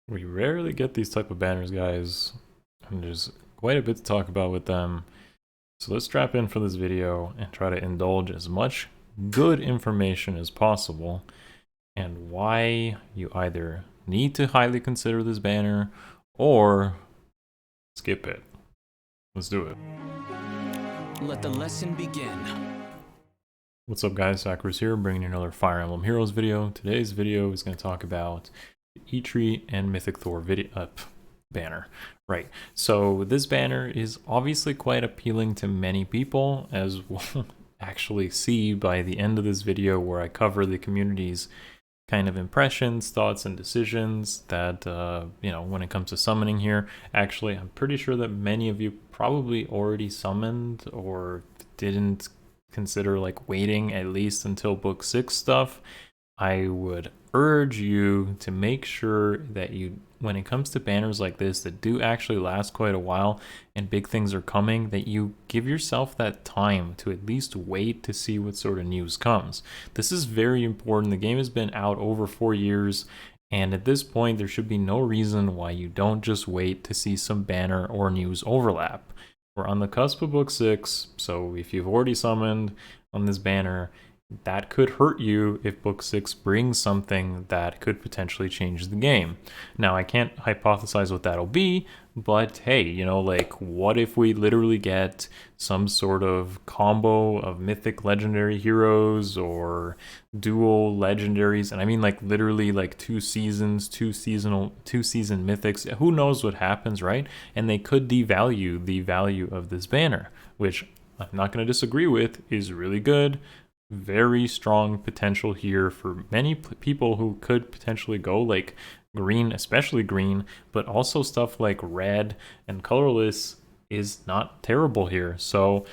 We rarely get these type of banners, guys, and there's quite a bit to talk about with them. So let's strap in for this video and try to indulge as much good information as possible and why you either need to highly consider this banner or skip it. Let's do it. Let the lesson begin. What's up, guys? Akariss here, bringing you another Fire Emblem Heroes video. Today's video is going to talk about the Eitri and Mythic Thorr banner. Right, so this banner is obviously quite appealing to many people, as we'll actually see by the end of this video, where I cover the community's kind of impressions, thoughts, and decisions that, when it comes to summoning here. Actually, I'm pretty sure that many of you probably already summoned or didn't consider like waiting at least until book 6 stuff. I would urge you to make sure that you, when it comes to banners like this that do actually last quite a while and big things are coming, that you give yourself that time to at least wait to see what sort of news comes. This is very important. The game has been out over 4 years, and at this point there should be no reason why you don't just wait to see some banner or news overlap. We're on the cusp of book 6, so if you've already summoned on this banner, that could hurt you if book 6 brings something that could potentially change the game. Now, I can't hypothesize what that'll be, but hey, like, what if we literally get some sort of combo of mythic legendary heroes or dual legendaries? And I mean, like, literally, like, 2 seasons, 2 season mythics. Who knows what happens, right? And they could devalue the value of this banner, which I'm not going to disagree with, is really good. Very strong potential here for many people who could potentially go like green, especially green, but also stuff like red and colorless is not terrible here. So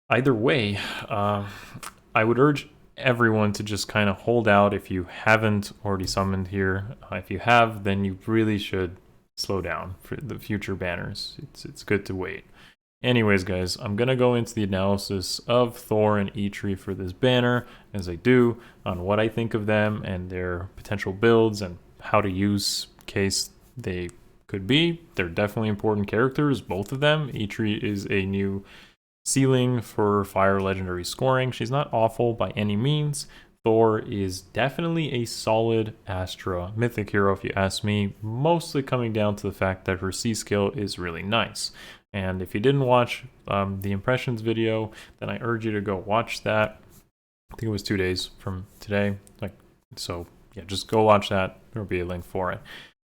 either way, I would urge everyone to just kind of hold out if you haven't already summoned here. If you have, then you really should slow down for the future banners. It's good to wait. Anyways, guys, I'm going to go into the analysis of Thorr and Eitri for this banner, as I do, on what I think of them and their potential builds and how to use in case they could be. They're definitely important characters, both of them. Eitri is a new ceiling for Fire Legendary scoring. She's not awful by any means. Thorr is definitely a solid Astra mythic hero, if you ask me, mostly coming down to the fact that her C skill is really nice. And if you didn't watch the impressions video, then I urge you to go watch that. I think it was 2 days from today. So yeah, just go watch that. There'll be a link for it.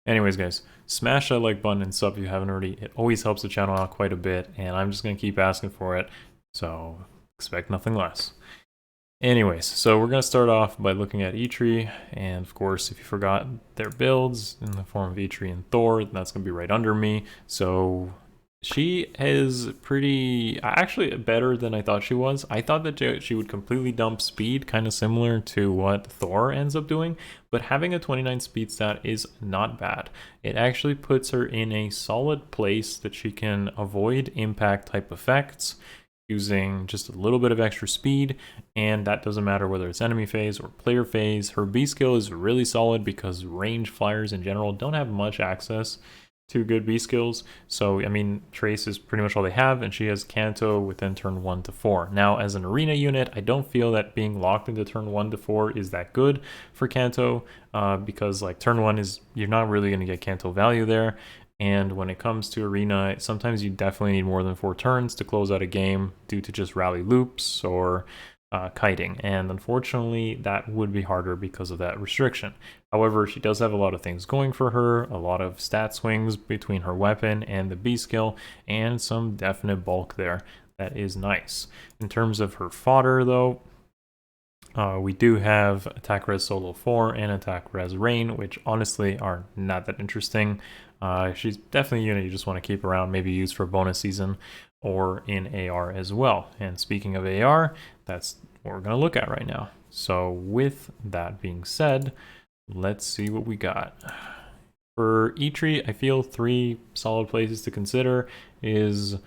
Anyways, guys, smash that like button and sub if you haven't already. It always helps the channel out quite a bit, and I'm just going to keep asking for it. So expect nothing less. Anyways, so we're going to start off by looking at Eitri, and of course, if you forgot their builds in the form of Eitri and Thorr, that's going to be right under me. So she is actually better than I thought she was. I thought that she would completely dump speed, kind of similar to what Thorr ends up doing, but having a 29 speed stat is not bad. It actually puts her in a solid place that she can avoid impact type effects using just a little bit of extra speed, and that doesn't matter whether it's enemy phase or player phase. Her B skill is really solid because range flyers in general don't have much access to good B skills. So, I mean, Trace is pretty much all they have, and she has Canto within turn 1 to 4. Now, as an arena unit, I don't feel that being locked into turn 1 to 4 is that good for Canto, because like turn 1 is, you're not really going to get Canto value there. And when it comes to arena, sometimes you definitely need more than 4 turns to close out a game due to just rally loops or kiting, and unfortunately that would be harder because of that restriction. However, she does have a lot of things going for her, a lot of stat swings between her weapon and the B skill, and some definite bulk there. That is nice. In terms of her fodder though, we do have Attack Res Solo 4 and Attack Res Rain, which honestly are not that interesting. She's definitely a unit you just want to keep around, maybe use for bonus season or in AR as well. And speaking of AR, that's what we're going to look at right now. So with that being said, let's see what we got. For Eitri, I feel 3 solid places to consider is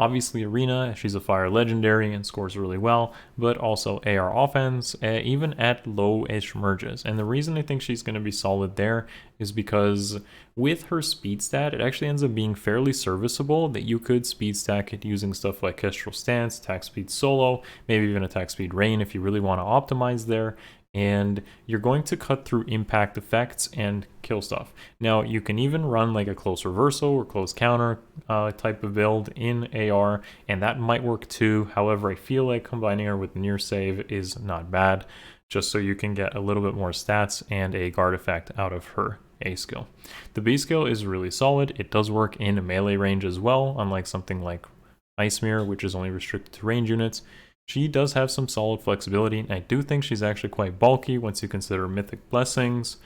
Obviously Arena, she's a fire legendary and scores really well, but also AR offense, even at low-ish merges. And the reason I think she's going to be solid there is because with her speed stat, it actually ends up being fairly serviceable that you could speed stack it using stuff like Kestrel Stance, attack speed solo, maybe even attack speed rain if you really want to optimize there. And you're going to cut through impact effects and kill stuff. Now, you can even run like a close reversal or close counter type of build in AR, and that might work too. However, I feel like combining her with near save is not bad, just so you can get a little bit more stats and a guard effect out of her A skill. The B skill is really solid. It does work in melee range as well, unlike something like Ice Mirror, which is only restricted to range units. She does have some solid flexibility, and I do think she's actually quite bulky once you consider Mythic Blessings.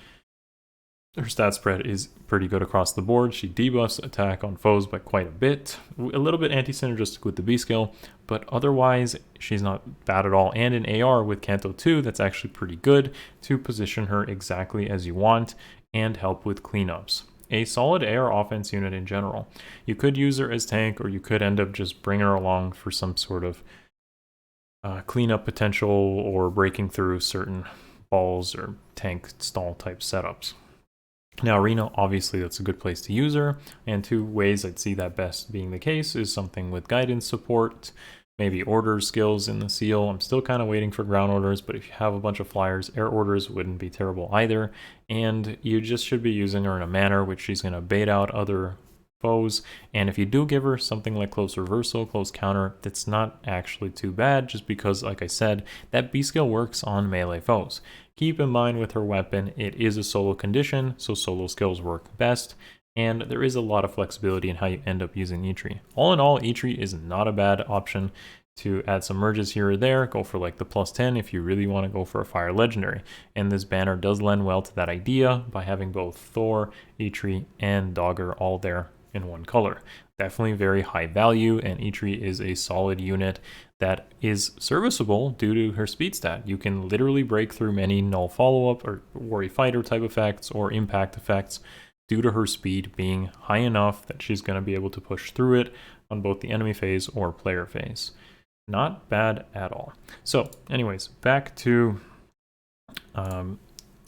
Her stat spread is pretty good across the board. She debuffs attack on foes by quite a bit. A little bit anti-synergistic with the B skill, but otherwise she's not bad at all. And in AR with Kanto 2, that's actually pretty good to position her exactly as you want and help with cleanups. A solid AR offense unit in general. You could use her as tank, or you could end up just bringing her along for some sort of cleanup potential or breaking through certain balls or tank stall type setups. Now Arena, obviously that's a good place to use her, and two ways I'd see that best being the case is something with guidance support, maybe order skills in the seal. I'm still kind of waiting for ground orders, but if you have a bunch of flyers, air orders wouldn't be terrible either, and you just should be using her in a manner which she's going to bait out other foes. And if you do give her something like close reversal, close counter, that's not actually too bad, just because, like I said, that B skill works on melee foes. Keep in mind with her weapon, it is a solo condition, so solo skills work best, and there is a lot of flexibility in how you end up using Eitri. All in all, Eitri is not a bad option to add some merges here or there. Go for like the +10 if you really want to go for a fire legendary. And this banner does lend well to that idea by having both Thor, Eitri, and Dogger all there in one color. Definitely very high value, and Eitri is a solid unit that is serviceable due to her speed stat. You can literally break through many null follow-up or worry fighter type effects or impact effects due to her speed being high enough that she's going to be able to push through it on both the enemy phase or player phase. Not bad at all. So anyways, back to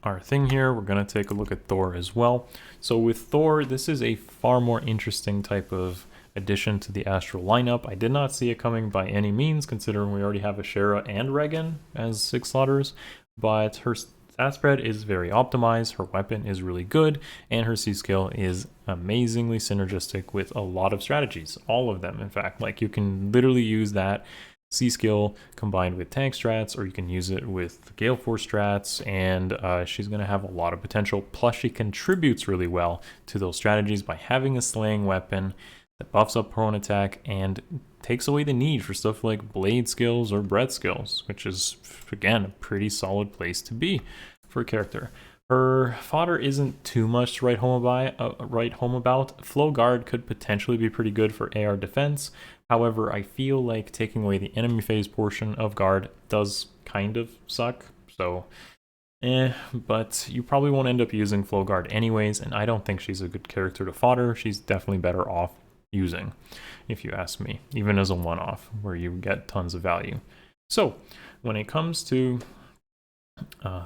our thing here. We're going to take a look at Thor as well. So with Thor, this is a far more interesting type of addition to the Astral lineup. I did not see it coming by any means, considering we already have Ashera and Regan as 6 slaughters, but her stat spread is very optimized, her weapon is really good, and her C skill is amazingly synergistic with a lot of strategies. All of them, in fact. Like, you can literally use that C skill combined with tank strats, or you can use it with Gale Force strats, and she's going to have a lot of potential. Plus, she contributes really well to those strategies by having a slaying weapon that buffs up prone attack and takes away the need for stuff like blade skills or breath skills, which is, again, a pretty solid place to be for a character. Her fodder isn't too much to write home about. Flow Guard could potentially be pretty good for AR defense. However, I feel like taking away the enemy phase portion of Guard does kind of suck. So, but you probably won't end up using Flow Guard anyways, and I don't think she's a good character to fodder. She's definitely better off using, if you ask me, even as a one-off where you get tons of value. So, when it comes to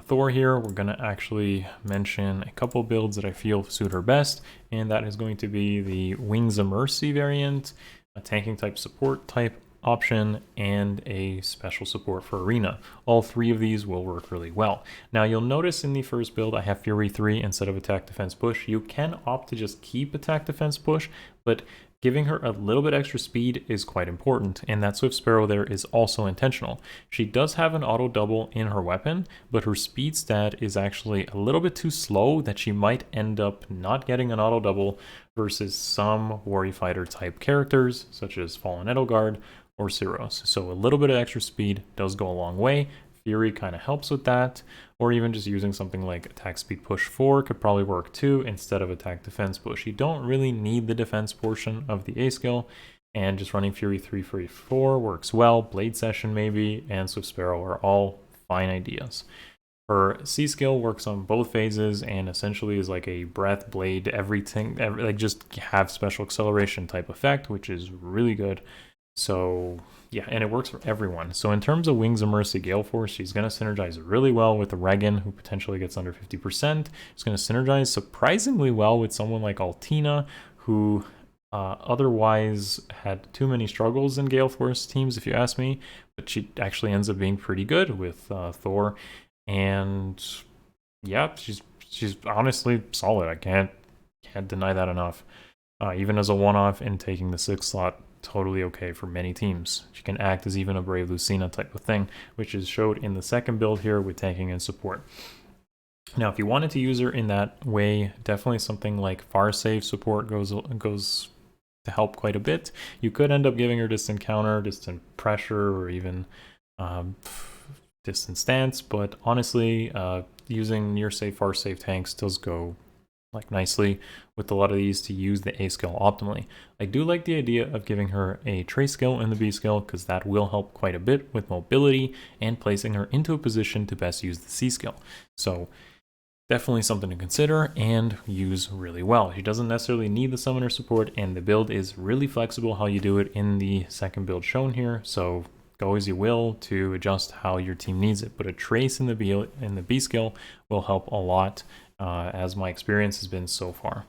Thor here, we're going to actually mention a couple builds that I feel suit her best, and that is going to be the Wings of Mercy variant, a tanking type support type option, and a special support for Arena. All three of these will work really well. Now, you'll notice in the first build I have Fury 3 instead of attack defense push. You can opt to just keep attack defense push, but giving her a little bit extra speed is quite important, and that Swift Sparrow there is also intentional. She does have an auto double in her weapon, but her speed stat is actually a little bit too slow that she might end up not getting an auto double versus some Worry Fighter type characters, such as Fallen Edelgard or Cyros. So a little bit of extra speed does go a long way. Fury kind of helps with that, or even just using something like attack speed push 4 could probably work too instead of attack defense push. You don't really need the defense portion of the A skill, and just running Fury 3, Fury 4 works well. Blade Session maybe, and Swift Sparrow are all fine ideas. Her C skill works on both phases and essentially is like a breath, blade, everything, like just have special acceleration type effect, which is really good. So yeah, and it works for everyone. So in terms of Wings of Mercy Gale Force, she's going to synergize really well with the Regan, who potentially gets under 50%. It's going to synergize surprisingly well with someone like Altina, who otherwise had too many struggles in Gale Force teams, if you ask me. But she actually ends up being pretty good with Thor. And yeah, she's honestly solid. I can't deny that enough. Even as a one-off and taking the 6th slot, totally okay for many teams. She can act as even a Brave Lucina type of thing, which is showed in the second build here with tanking and support. Now, if you wanted to use her in that way, definitely something like Far Save support goes to help quite a bit. You could end up giving her distant counter, distant pressure, or even distant stance, but honestly, using near safe, far safe tanks does go like nicely with a lot of these to use the A skill optimally. I do like the idea of giving her a trace skill in the B skill because that will help quite a bit with mobility and placing her into a position to best use the C skill. So definitely something to consider and use really well. She doesn't necessarily need the summoner support, and the build is really flexible how you do it in the second build shown here. So go as you will to adjust how your team needs it. But a trace in the B skill will help a lot, as my experience has been so far.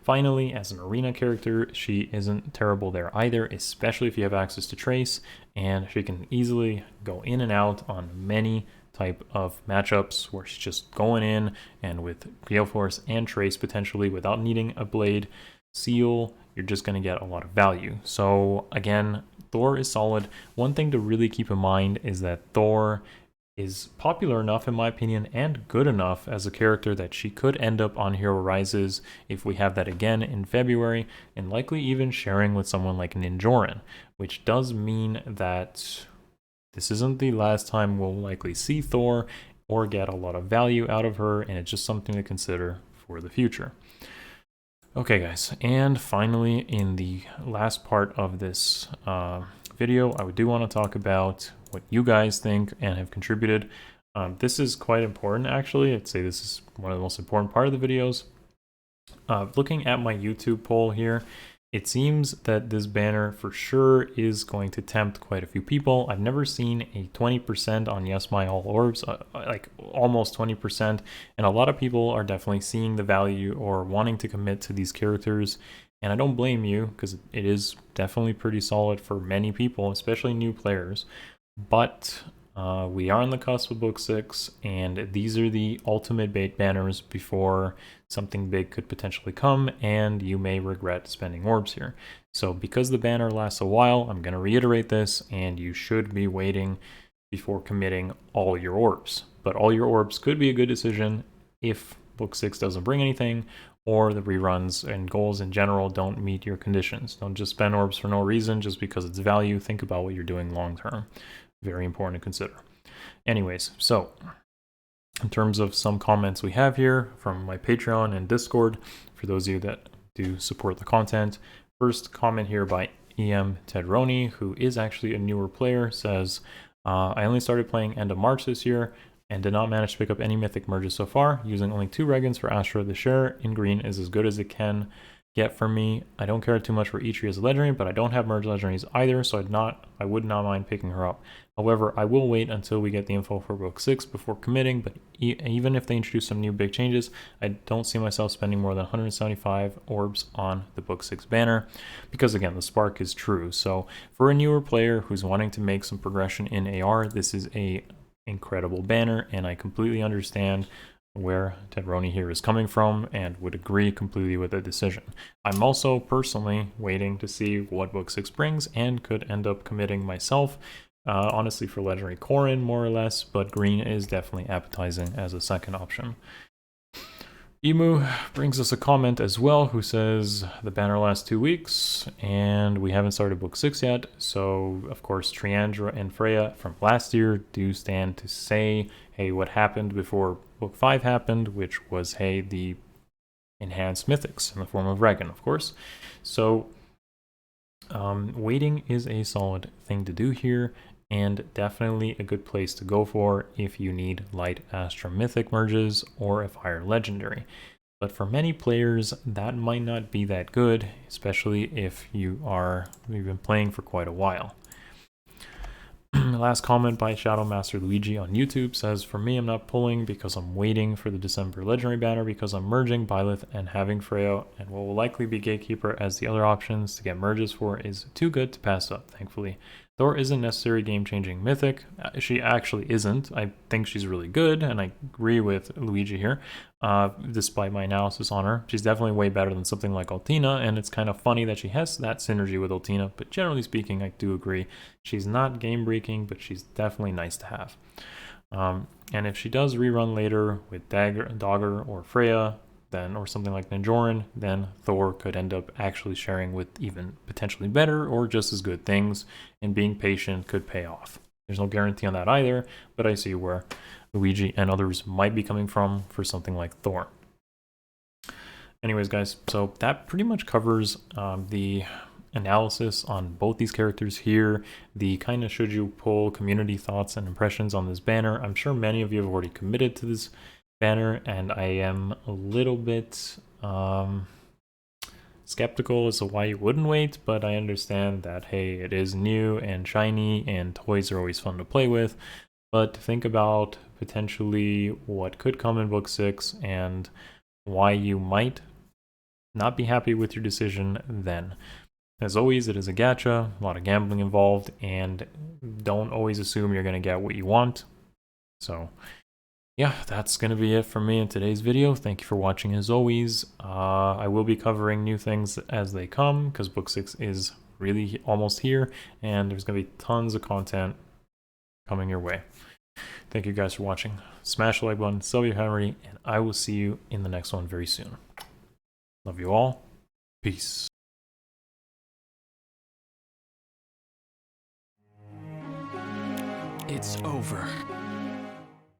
Finally, as an arena character, she isn't terrible there either, especially if you have access to trace, and she can easily go in and out on many type of matchups where she's just going in and with Gale Force and Trace potentially without needing a Blade Seal, you're just going to get a lot of value. So again, Thor is solid. One thing to really keep in mind is that Thor is popular enough, in my opinion, and good enough as a character that she could end up on Hero Rises if we have that again in February, and likely even sharing with someone like Ninjoran, which does mean that this isn't the last time we'll likely see Thor or get a lot of value out of her, and it's just something to consider for the future. Okay guys, and finally in the last part of this video, I do want to talk about what you guys think and have contributed. This is quite important actually. I'd say this is one of the most important part of the videos. Looking at my YouTube poll here, it seems that this banner for sure is going to tempt quite a few people. I've never seen a 20% on Yes My All Orbs, like almost 20%, and a lot of people are definitely seeing the value or wanting to commit to these characters, and I don't blame you because it is definitely pretty solid for many people, especially new players. But we are on the cusp of Book 6, and these are the ultimate bait banners before something big could potentially come, and you may regret spending orbs here. So because the banner lasts a while, I'm going to reiterate this, and you should be waiting before committing all your orbs. But all your orbs could be a good decision if Book 6 doesn't bring anything, or the reruns and goals in general don't meet your conditions. Don't just spend orbs for no reason just because it's value. Think about what you're doing long term. Very important to consider. Anyways, so in terms of some comments we have here from my Patreon and Discord, for those of you that do support the content, first comment here by EM Tedroni, who is actually a newer player, says, I only started playing end of March this year and did not manage to pick up any mythic merges so far, using only 2 Regans for Astra. The share in green is as good as it can get for me. I don't care too much for Eitri as a legendary, but I don't have merge legendaries either, so I would not mind picking her up. However, I will wait until we get the info for Book 6 before committing, but even if they introduce some new big changes, I don't see myself spending more than 175 orbs on the Book 6 banner, because again, the spark is true. So for a newer player who's wanting to make some progression in AR, this is a incredible banner, and I completely understand where Tedroni here is coming from and would agree completely with the decision. I'm also personally waiting to see what Book 6 brings and could end up committing myself, honestly for legendary Corrin more or less, but green is definitely appetizing as a second option. Emu brings us a comment as well, who says the banner lasts 2 weeks and we haven't started Book 6 yet, so of course Triandra and Freya from last year do stand to say, hey, what happened before Book 5 happened, which was, hey, the enhanced mythics in the form of Regan, of course. So waiting is a solid thing to do here, and definitely a good place to go for if you need light Astra mythic merges or a fire legendary. But for many players, that might not be that good, especially if you've been playing for quite a while. Last comment by Shadow Master Luigi on YouTube says, for me, I'm not pulling because I'm waiting for the December Legendary banner because I'm merging Byleth and having Freya and what will likely be Gatekeeper as the other options to get merges for is too good to pass up, thankfully. Thor isn't necessarily game-changing mythic. She actually isn't. I think she's really good, and I agree with Luigi here, despite my analysis on her. She's definitely way better than something like Altina, and it's kind of funny that she has that synergy with Altina, but generally speaking, I do agree. She's not game-breaking, but she's definitely nice to have. And if she does rerun later with Dagger or Freya, then, or something like Ninjorin, then Thor could end up actually sharing with even potentially better or just as good things, and being patient could pay off. There's no guarantee on that either, but I see where Luigi and others might be coming from for something like Thor. Anyways, guys, so that pretty much covers the analysis on both these characters here, the kind of should you pull community thoughts and impressions on this banner. I'm sure many of you have already committed to this banner, and I am a little bit skeptical as to why you wouldn't wait, but I understand that, hey, it is new and shiny and toys are always fun to play with. But think about potentially what could come in book 6 and why you might not be happy with your decision then. As always, it is a gacha, a lot of gambling involved, and don't always assume you're going to get what you want. So yeah, that's going to be it for me in today's video. Thank you for watching as always. I will be covering new things as they come because book 6 is really almost here and there's going to be tons of content coming your way. Thank you guys for watching. Smash the like button, sub your Henry, and I will see you in the next one very soon. Love you all. Peace. It's over.